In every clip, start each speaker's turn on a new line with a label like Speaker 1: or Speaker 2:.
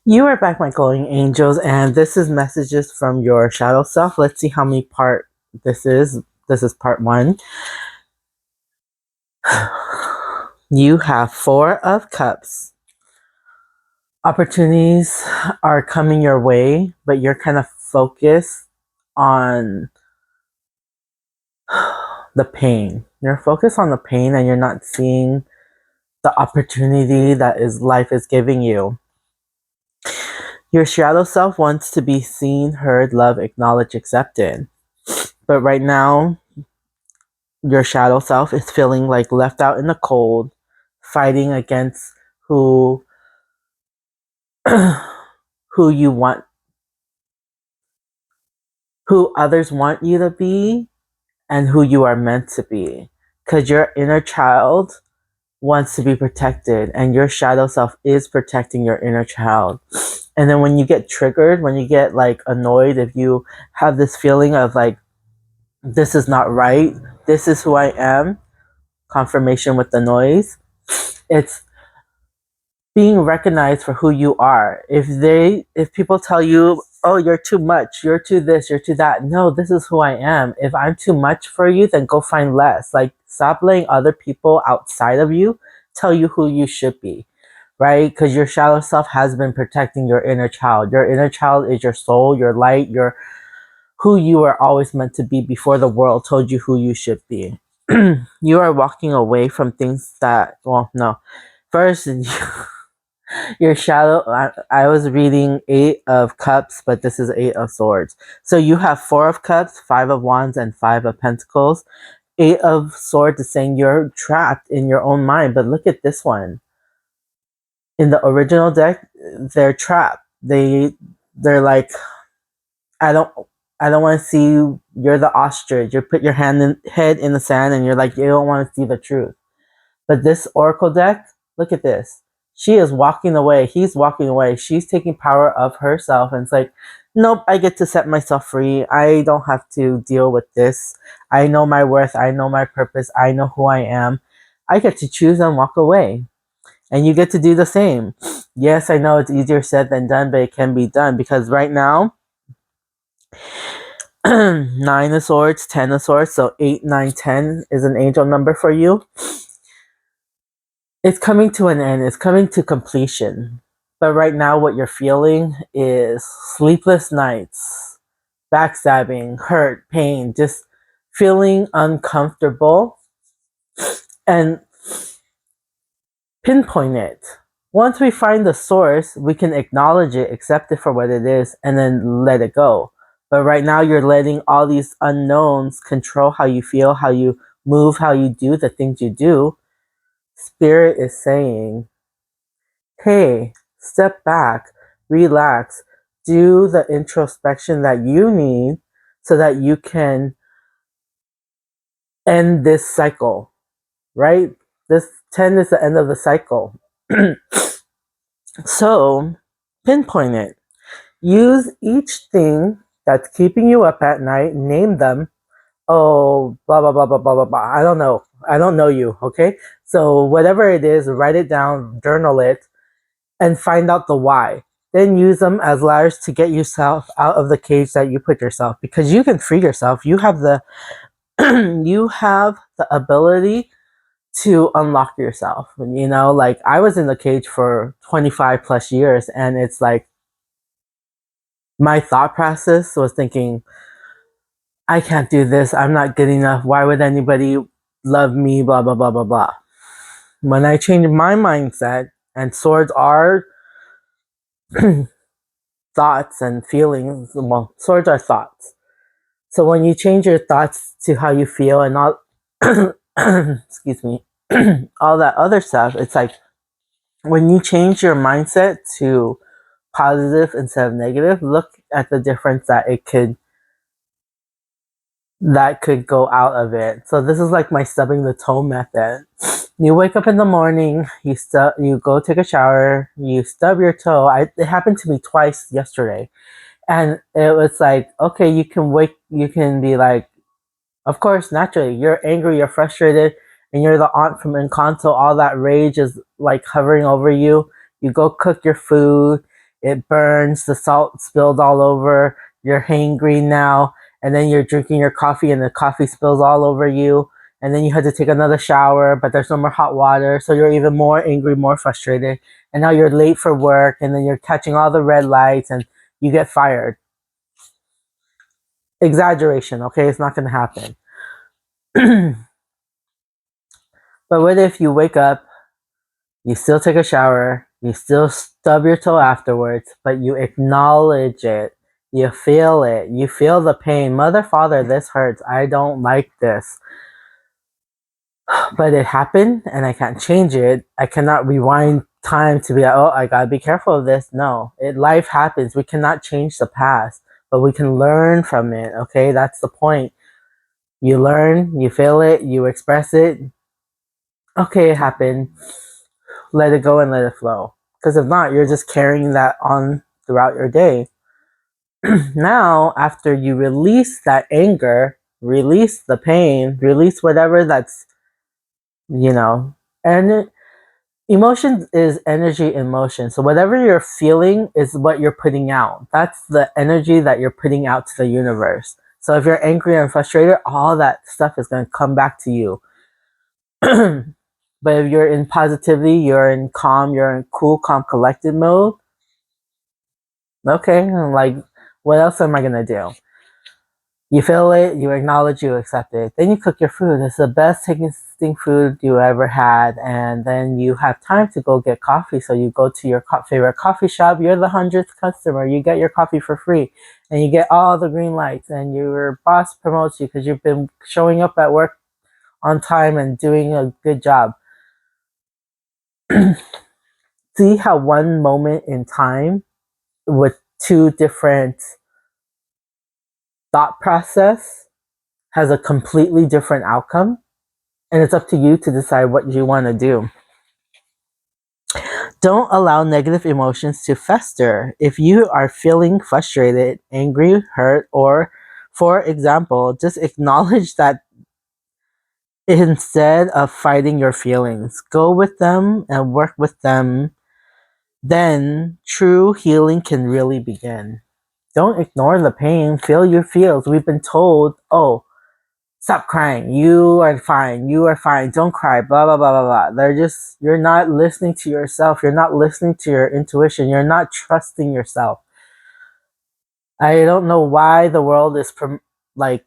Speaker 1: You are back, my glowing angels, and this is messages from your shadow self. Let's see how many part this is. This is part one. You have Four of Cups. Opportunities are coming your way, but you're kind of focused on the pain. You're focused on the pain and you're not seeing the opportunity that is life is giving you. Your shadow self wants to be seen, heard, loved, acknowledged, accepted. But right now, your shadow self is feeling like left out in the cold, fighting against who who you want, who others want you to be, and who you are meant to be. Because your inner child wants to be protected, and your shadow self is protecting your inner child. And then when you get triggered, when you get like annoyed, if you have this feeling of like, this is not right, this is who I am, confirmation with the noise, it's being recognized for who you are. If people tell you, oh, you're too much, you're too this, you're too that, no, this is who I am. If I'm too much for you, then go find less. Like, stop letting other people outside of you tell you who you should be, right? Because your shadow self has been protecting your inner child. Your inner child is your soul, your light, your who you were always meant to be before the world told you who you should be. You are walking away from things that, well, no, first your shadow, I was reading Eight of Cups, but this is Eight of Swords. So you have Four of Cups, Five of Wands, and Five of Pentacles. Eight of Swords is saying you're trapped in your own mind, but look at this one. In the original deck, they're trapped. They're like, I don't I don't want to see you. You're the ostrich. You put your head in the sand, and you're like, you don't want to see the truth. But this Oracle deck, look at this. She is walking away. He's walking away. She's taking power of herself. And it's like, nope, I get to set myself free. I don't have to deal with this. I know my worth. I know my purpose. I know who I am. I get to choose and walk away. And you get to do the same. Yes, I know it's easier said than done, but it can be done. Because right now, Nine of Swords, 10 of Swords, so 8, 9, 10 is an angel number for you. It's coming to an end. It's coming to completion. But right now, what you're feeling is sleepless nights, backstabbing, hurt, pain, just feeling uncomfortable, and pinpoint it. Once we find the source, we can acknowledge it, accept it for what it is, and then let it go. But right now, you're letting all these unknowns control how you feel, how you move, how you do the things you do. Spirit is saying, hey, step back, relax, do the introspection that you need so that you can end this cycle, right? This 10 is the end of the cycle. So, pinpoint it. Use each thing that's keeping you up at night, name them. Oh, blah, blah, blah, blah, blah, blah, blah. I don't know. I don't know you, okay? So, whatever it is, write it down, journal it, and find out the why. Then use them as ladders to get yourself out of the cage that you put yourself, because you can free yourself. You have the you have the ability to unlock yourself. You know, like I was in the cage for 25 plus years, and it's like my thought process was thinking, I can't do this. I'm not good enough. Why would anybody love me? Blah, blah, blah, blah, blah. When I changed my mindset, and swords are thoughts and feelings, well, swords are thoughts. So when you change your thoughts to how you feel and all, excuse me, all that other stuff, it's like when you change your mindset to positive instead of negative, look at the difference that could go out of it. So this is like my stubbing the toe method. You wake up in the morning, you go take a shower, you stub your toe. It happened to me twice yesterday. And it was like, okay, you can be like, of course, naturally, you're angry, you're frustrated, and you're the aunt from Encanto. All that rage is like hovering over you. You go cook your food, it burns, the salt spilled all over, you're hangry now, and then you're drinking your coffee and the coffee spills all over you, and then you had to take another shower, but there's no more hot water, so you're even more angry, more frustrated, and now you're late for work, and then you're catching all the red lights, and you get fired. Exaggeration, okay? It's not going to happen. But what if you wake up, you still take a shower, you still stub your toe afterwards, but you acknowledge it, you feel it, you feel the pain. Mother, father, this hurts. I don't like this. But it happened and I can't change it. I cannot rewind time to be like, oh, I gotta be careful of this. No, life happens. We cannot change the past, but we can learn from it. Okay, that's the point. You learn, you feel it, you express it. Okay, it happened. Let it go and let it flow. Because if not, you're just carrying that on throughout your day. Now, after you release that anger, release the pain, release whatever that's, and emotion is energy in motion. So whatever you're feeling is what you're putting out. That's the energy that you're putting out to the universe. So if you're angry and frustrated, all that stuff is going to come back to you. But if you're in positivity, you're in calm, you're in cool, calm, collected mode. Okay, like, what else am I going to do? You feel it, you acknowledge, you accept it. Then you cook your food. It's the best tasting food you ever had. And then you have time to go get coffee. So you go to your favorite coffee shop. You're the 100th customer. You get your coffee for free. And you get all the green lights. And your boss promotes you because you've been showing up at work on time and doing a good job. See how one moment in time with two different thought process has a completely different outcome, and it's up to you to decide what you want to do. Don't allow negative emotions to fester. If you are feeling frustrated, angry, hurt, or, for example, just acknowledge that instead of fighting your feelings. Go with them and work with them. Then true healing can really begin. Don't ignore the pain. Feel your feels. We've been told, oh, stop crying. You are fine. You are fine. Don't cry. Blah, blah, blah, blah, blah. You're not listening to yourself. You're not listening to your intuition. You're not trusting yourself. I don't know why the world is like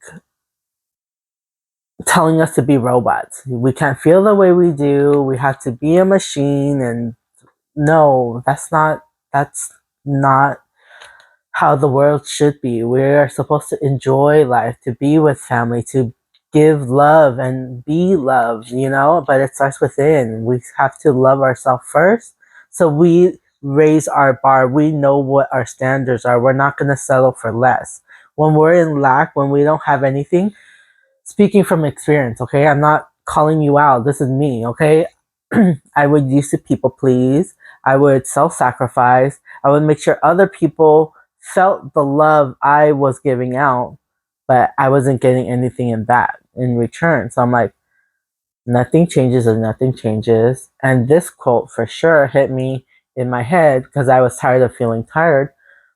Speaker 1: telling us to be robots. We can't feel the way we do. We have to be a machine. And no, that's not how the world should be. We're supposed to enjoy life, to be with family, to give love and be loved, but it starts within. We have to love ourselves first. So we raise our bar. We know what our standards are. We're not going to settle for less. When we're in lack, when we don't have anything, speaking from experience, okay? I'm not calling you out. This is me, okay? I would used to people please. I would self-sacrifice. I would make sure other people felt the love I was giving out, but I wasn't getting anything in back in return. So I'm like, nothing changes if nothing changes. And this quote for sure hit me in my head because I was tired of feeling tired.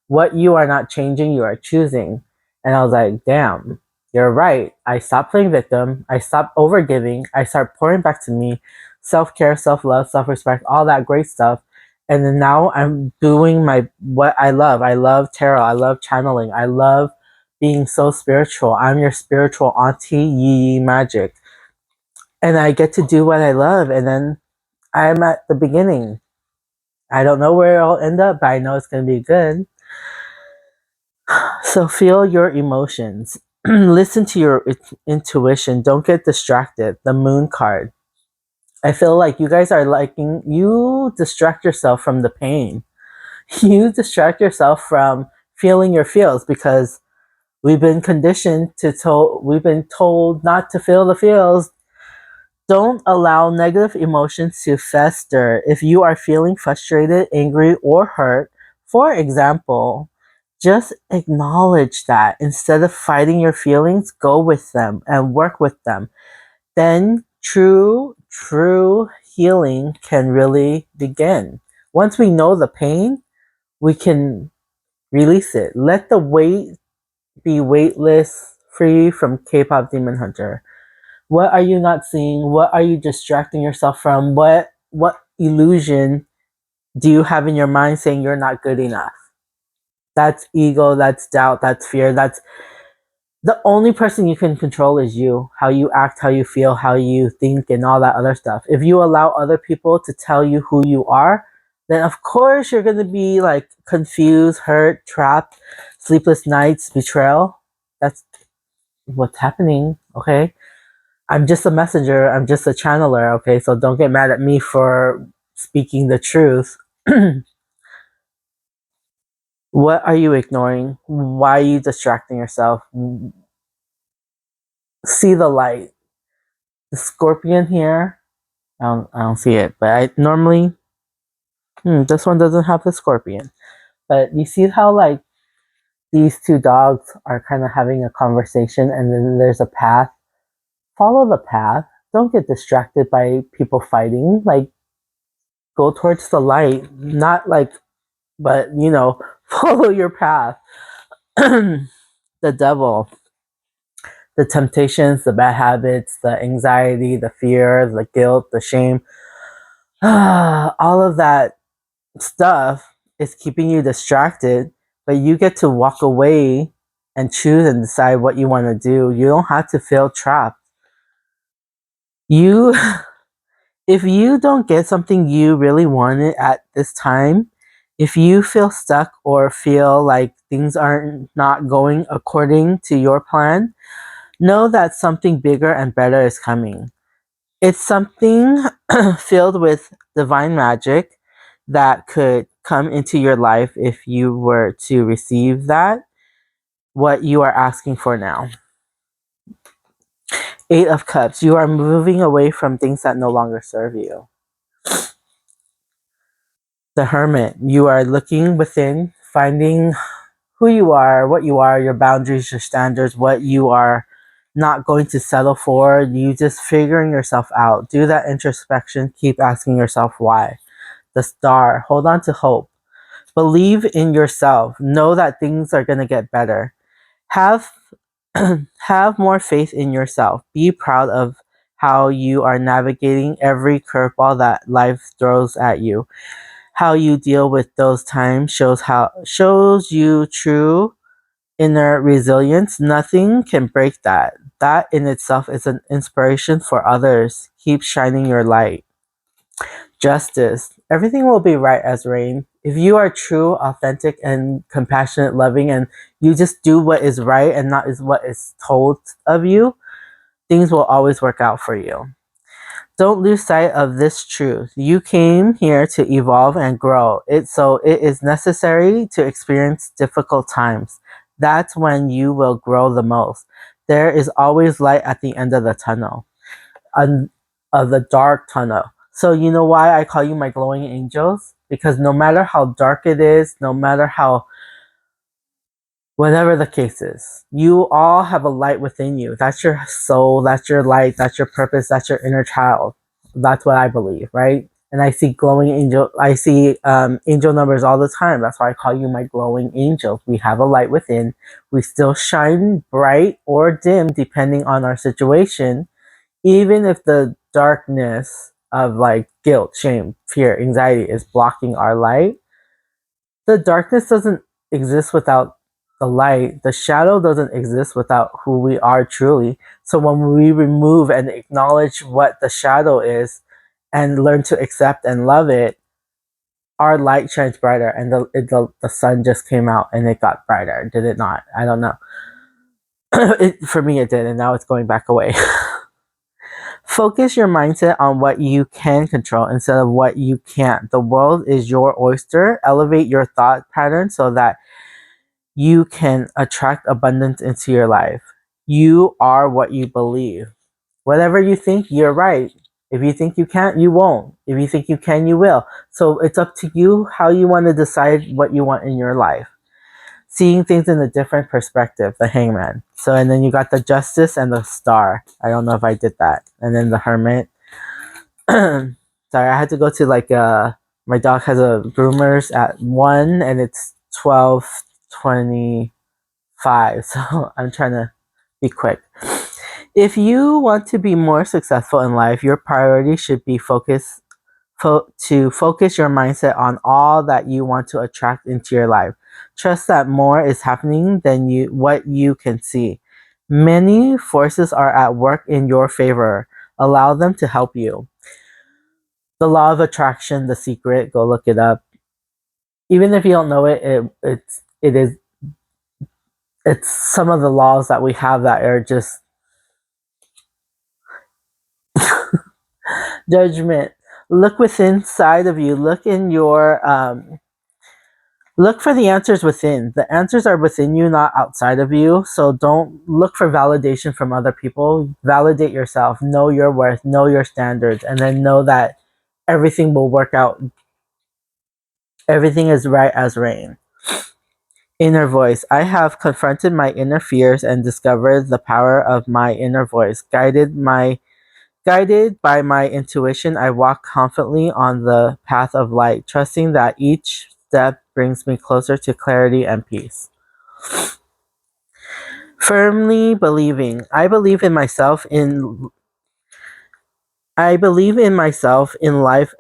Speaker 1: What you are not changing, you are choosing. And I was like, damn, you're right. I stopped playing victim. I stopped overgiving. I started pouring back to me. Self-care, self-love, self-respect, all that great stuff. And then now I'm doing what I love. I love tarot. I love channeling. I love being so spiritual. I'm your spiritual auntie, Yee Yee Magic. And I get to do what I love. And then I'm at the beginning. I don't know where I'll end up, but I know it's going to be good. So feel your emotions. Listen to your intuition. Don't get distracted. The moon card. I feel like you guys are liking, you distract yourself from the pain. You distract yourself from feeling your feels because we've been conditioned we've been told not to feel the feels. Don't allow negative emotions to fester. If you are feeling frustrated, angry, or hurt, for example, just acknowledge that. Instead of fighting your feelings, go with them and work with them. Then true healing can really begin. Once we know the pain, we can release it. Let the weight be weightless, free from K-pop Demon Hunter. What are you not seeing? What are you distracting yourself from? What illusion do you have in your mind saying you're not good enough? That's ego, that's doubt, that's fear. That's the only person you can control is you. How you act, how you feel, how you think, and all that other stuff. If you allow other people to tell you who you are, then of course you're gonna be like confused, hurt, trapped, sleepless nights, betrayal. That's what's happening, okay? I'm just a messenger, I'm just a channeler, okay? So don't get mad at me for speaking the truth. What are you ignoring? Why are you distracting yourself? See the light. The scorpion here, I don't see it, but I normally, this one doesn't have the scorpion. But you see how like these two dogs are kind of having a conversation and then there's a path. Follow the path. Don't get distracted by people fighting. Like, go towards the light. Not like, but follow your path. The devil, the temptations, the bad habits, the anxiety, the fear, the guilt, the shame, all of that stuff is keeping you distracted, but you get to walk away and choose and decide what you want to do. You don't have to feel trapped. You If you don't get something you really wanted at this time, if you feel stuck or feel like things are not going according to your plan, know that something bigger and better is coming. It's something filled with divine magic that could come into your life if you were to receive that, what you are asking for now. Eight of Cups, you are moving away from things that no longer serve you. The Hermit, you are looking within, finding who you are, what you are, your boundaries, your standards, what you are not going to settle for. You just figuring yourself out. Do that introspection. Keep asking yourself why. The Star, hold on to hope. Believe in yourself. Know that things are going to get better. Have have more faith in yourself. Be proud of how you are navigating every curveball that life throws at you. How you deal with those times shows you true inner resilience. Nothing can break that. That in itself is an inspiration for others. Keep shining your light. Justice. Everything will be right as rain. If you are true, authentic, and compassionate, loving, and you just do what is right and not is what is told of you, things will always work out for you. Don't lose sight of this truth. You came here to evolve and grow. It is necessary to experience difficult times. That's when you will grow the most. There is always light at the end of the tunnel, of the dark tunnel. So you know why I call you my glowing angels? Because no matter how dark it is, no matter how whatever the case is, you all have a light within you. That's your soul, that's your light, that's your purpose, that's your inner child. That's what I believe, right? And I see glowing angel, I see angel numbers all the time. That's why I call you my glowing angels. We have a light within. We still shine bright or dim depending on our situation, even if the darkness of like guilt, shame, fear, anxiety is blocking our light. The darkness doesn't exist without the light. The shadow doesn't exist without who we are truly. So when we remove and acknowledge what the shadow is and learn to accept and love it, our light shines brighter. And the sun just came out and it got brighter. Did it not? I don't know. For me, it did. And now it's going back away. Focus your mindset on what you can control instead of what you can't. The world is your oyster. Elevate your thought pattern so that you can attract abundance into your life. You are what you believe. Whatever you think, you're right. If you think you can't, you won't. If you think you can, you will. So it's up to you how you want to decide what you want in your life. Seeing things in a different perspective, the Hangman. So, and then you got the Justice and the Star. I don't know if I did that. And then the Hermit. Sorry, I had to go to like My dog has a groomers at 1 and it's 12:25. So I'm trying to be quick. If you want to be more successful in life, your priority should be to focus your mindset on all that you want to attract into your life. Trust that more is happening than what you can see. Many forces are at work in your favor. Allow them to help you. The law of attraction, The Secret, go look it up. Even if you don't know it, it's some of the laws that we have that are just judgment. Look within side of you. Look for the answers within. The answers are within you, not outside of you. So don't look for validation from other people. Validate yourself. Know your worth. Know your standards, and then know that everything will work out. Everything is right as rain. Inner voice. I have confronted my inner fears and discovered the power of my inner voice. Guided by my intuition, I walk confidently on the path of light, trusting that each step brings me closer to clarity and peace. Firmly believing. I believe in myself, in life,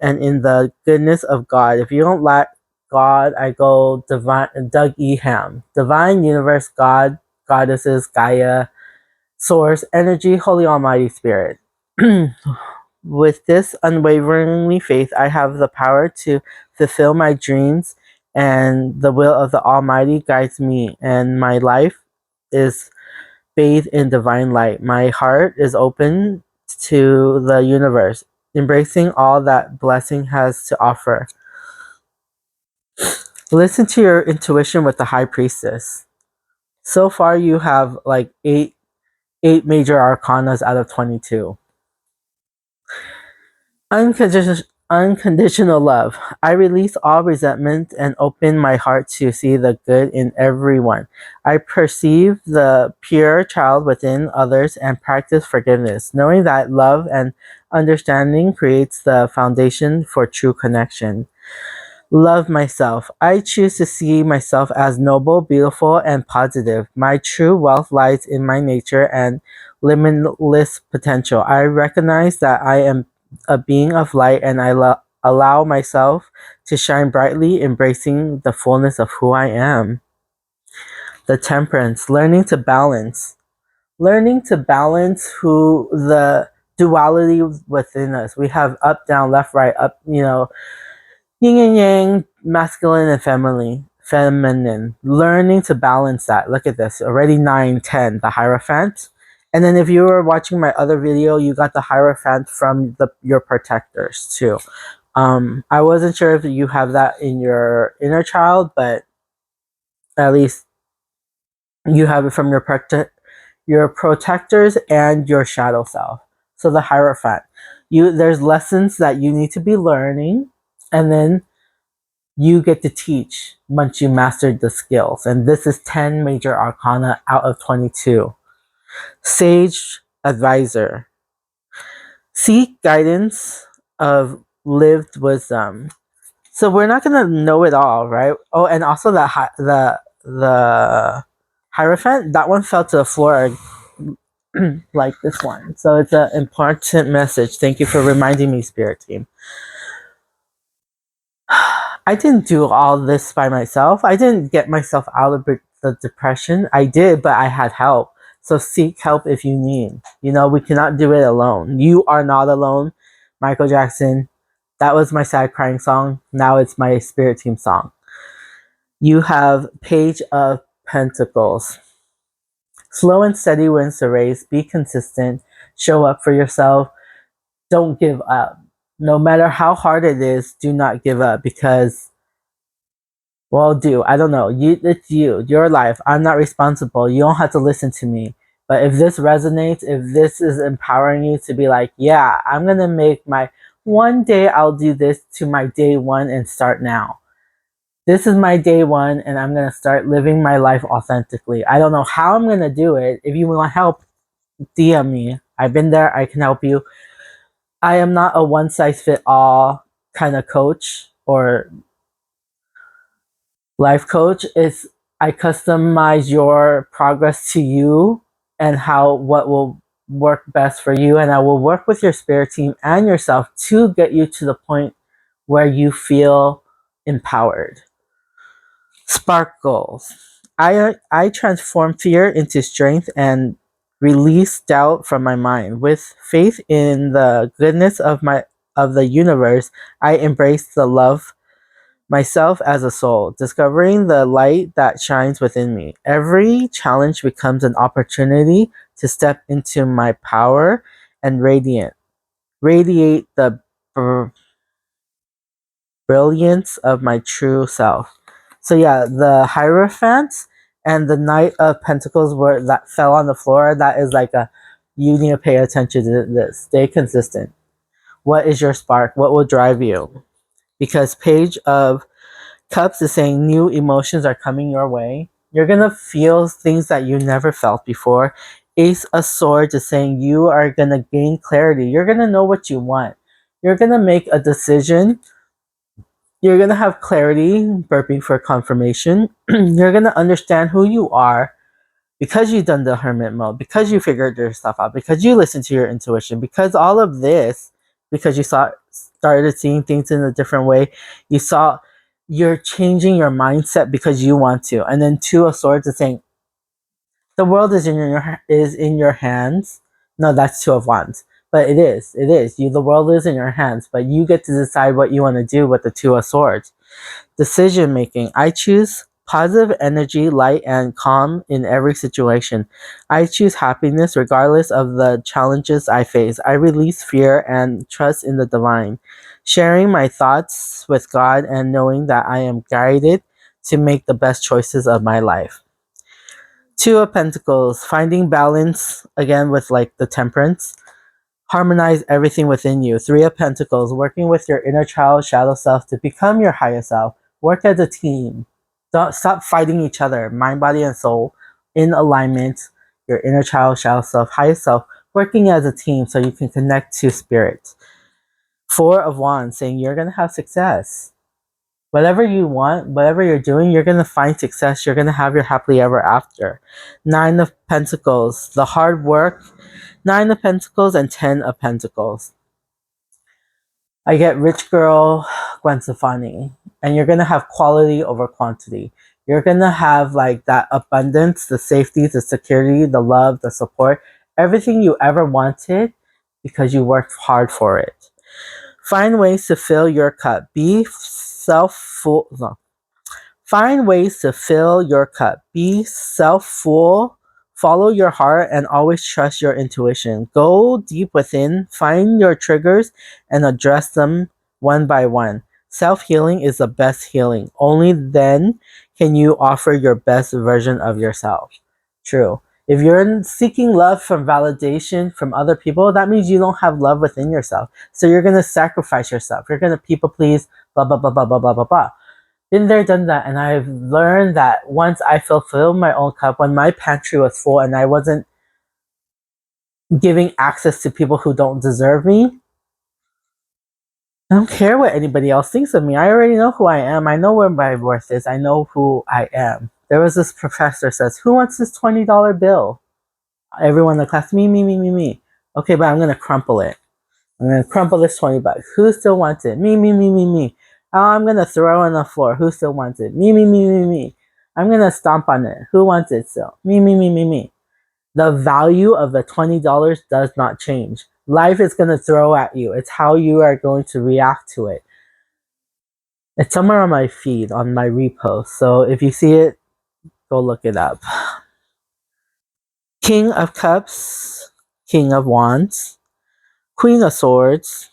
Speaker 1: and in the goodness of God. If you don't like God, I go divine Doug E. Ham. Divine universe, God, goddesses, Gaia, source, energy, holy almighty spirit. With this unwaveringly faith, I have the power to fulfill my dreams, and the will of the Almighty guides me, and my life is bathed in divine light. My heart is open to the universe, embracing all that blessing has to offer. Listen to your intuition with the High Priestess. So far, you have like eight major arcanas out of 22. Unconditional love. I release all resentment and open my heart to see the good in everyone. I perceive the pure child within others and practice forgiveness, knowing that love and understanding creates the foundation for true connection. Love myself. I choose to see myself as noble, beautiful, and positive. My true wealth lies in my nature and limitless potential. I recognize that I am a being of light, and I allow myself to shine brightly, embracing the fullness of who I am. The temperance, learning to balance. Learning to balance who the duality within us. We have up, down, left, right, up, yin and yang, masculine and feminine. Learning to balance that. Look at this. Already 9, 10, the Hierophant. And then if you were watching my other video, you got the Hierophant from your protectors too. I wasn't sure if you have that in your inner child, but at least you have it from your protectors and your shadow self. So the Hierophant. There's lessons that you need to be learning, and then you get to teach once you mastered the skills. And this is 10 major arcana out of 22. Sage advisor. Seek guidance of lived wisdom. So we're not gonna know it all, right? Oh, and also the Hierophant, that one fell to the floor like this one. So it's an important message. Thank you for reminding me, Spirit Team. I didn't do all this by myself. I didn't get myself out of the depression. I did, but I had help. So seek help if you need. We cannot do it alone. You are not alone. Michael Jackson. That was my sad crying song. Now it's my Spirit Team song. You have Page of Pentacles. Slow and steady wins the race. Be consistent. Show up for yourself. Don't give up. No matter how hard it is, do not give up, because, well, I don't know. It's your life. I'm not responsible. You don't have to listen to me. But if this resonates, if this is empowering you to be like, yeah, I'm going to make my one day I'll do this to my day one and start now. This is my day one, and I'm going to start living my life authentically. I don't know how I'm going to do it. If you want help, DM me. I've been there. I can help you. I am not a one-size-fit-all kind of coach or life coach is I customize your progress to you and how what will work best for you, and I will work with your spirit team and yourself to get you to the point where you feel empowered. Sparkles. I transform fear into strength and release doubt from my mind. With faith in the goodness of the universe, I embrace the love myself as a soul, discovering the light that shines within me. Every challenge becomes an opportunity to step into my power and radiate the brilliance of my true self. So yeah, the Hierophant and the Knight of Pentacles were that fell on the floor. That is like a you need to pay attention to this. Stay consistent. What is your spark? What will drive you? Because Page of Cups is saying new emotions are coming your way. You're gonna feel things that you never felt before. Ace of Swords is saying you are gonna gain clarity. You're gonna know what you want. You're gonna make a decision. You're gonna have clarity, burping for confirmation. You're gonna understand who you are because you've done the hermit mode, because you figured yourself out, because you listened to your intuition, because all of this, because you started seeing things in a different way. You're changing your mindset because you want to. And then Two of Swords is saying the world is in your hands. No, that's Two of Wands. But it is. It is. The world is in your hands, but you get to decide what you want to do with the Two of Swords. Decision making. I choose positive energy, light, and calm in every situation. I choose happiness regardless of the challenges I face. I release fear and trust in the divine. Sharing my thoughts with God and knowing that I am guided to make the best choices of my life. Two of Pentacles, finding balance again with like the temperance. Harmonize everything within you. Three of Pentacles, working with your inner child, shadow self to become your higher self. Work as a team. Don't stop fighting each other. Mind, body, and soul in alignment. Your inner child, shadow self, higher self, working as a team so you can connect to spirit. Four of Wands, saying you're going to have success. Whatever you want, whatever you're doing, you're going to find success. You're going to have your happily ever after. Nine of Pentacles, the hard work. Nine of Pentacles and Ten of Pentacles. I get Rich Girl Gwen Stefani. And you're going to have quality over quantity. You're going to have like that abundance, the safety, the security, the love, the support. Everything you ever wanted because you worked hard for it. Find ways to fill your cup. Be self-full. No. Find ways to fill your cup. Be self-full. Follow your heart and always trust your intuition. Go deep within, find your triggers, and address them one by one. Self-healing is the best healing. Only then can you offer your best version of yourself. True. If you're seeking love from validation from other people, that means you don't have love within yourself. So you're going to sacrifice yourself. You're going to people please, blah, blah, blah, blah, blah, blah, blah, blah. Been there, done that, and I've learned that once I fulfilled my own cup, when my pantry was full and I wasn't giving access to people who don't deserve me, I don't care what anybody else thinks of me. I already know who I am. I know where my worth is. I know who I am. There was this professor says, "Who wants this $20 bill?" Everyone in the class, me. Okay, but I'm gonna crumple it. I'm gonna crumple this 20 bucks. Who still wants it? Me. Oh, I'm gonna throw it on the floor. Who still wants it? Me. I'm gonna stomp on it. Who wants it still? Me. The value of the $20 does not change. Life is gonna throw at you. It's how you are going to react to it. It's somewhere on my feed, on my repost. So if you see it, go look it up. King of Cups, King of Wands, Queen of Swords.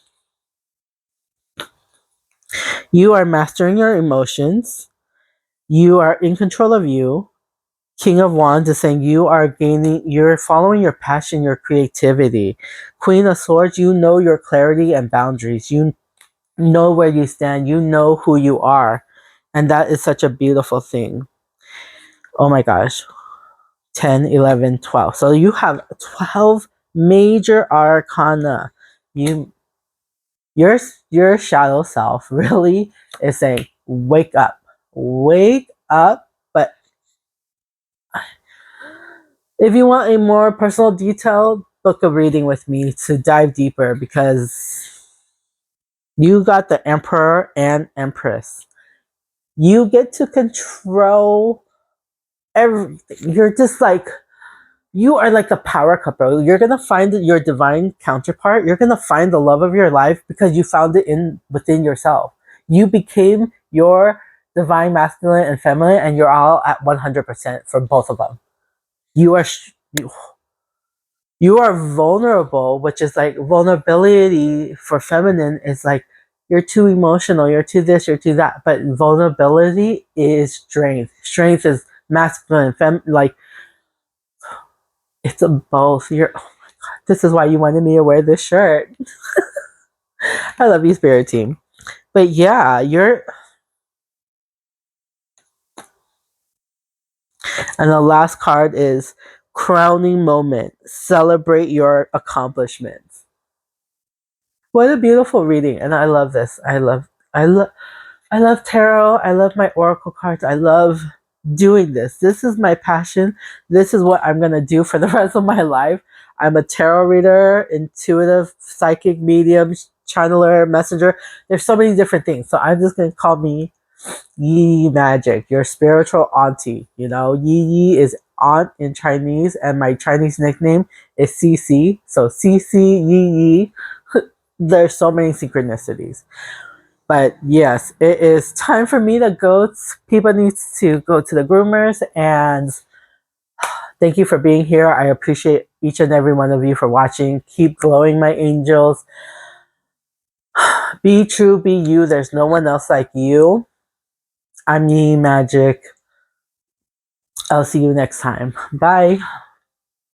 Speaker 1: You are mastering your emotions. You are in control of you. King of Wands is saying you're following your passion, your creativity. Queen of Swords, you know your clarity and boundaries. You know where you stand. You know who you are. And that is such a beautiful thing. Oh my gosh. 10, 11, 12. So you have 12 major arcana. Your shadow self really is saying, wake up. Wake up. But if you want a more personal detailed book of reading with me to dive deeper, because you got the Emperor and Empress. You get to control everything. You're just like, you are like a power couple. You're gonna find your divine counterpart. You're gonna find the love of your life because you found it in within yourself. You became your divine masculine and feminine, and you're all at 100% for both of them. You are you are vulnerable, which is like vulnerability for feminine is like you're too emotional, you're too this, you're too that. But vulnerability is strength. Strength is masculine, like it's a both. You're oh my god, this is why you wanted me to wear this shirt. I love you, spirit team. But yeah, you're and the last card is crowning moment. Celebrate your accomplishments. What a beautiful reading, and I love this. I love tarot. I love my oracle cards. I love doing this. This is my passion. This is what I'm going to do for the rest of my life. I'm a tarot reader, intuitive, psychic medium, channeler, messenger. There's so many different things. So I'm just going to call me Yi Magic, your spiritual auntie. You know, Yi Yi is aunt in Chinese, and my Chinese nickname is CC. So CC Yi Yi. There's so many synchronicities. But yes, it is time for me to go. People need to go to the groomers, and thank you for being here. I appreciate each and every one of you for watching. Keep glowing, my angels. Be true, be you. There's no one else like you. I'm Yi Magic. I'll see you next time. Bye.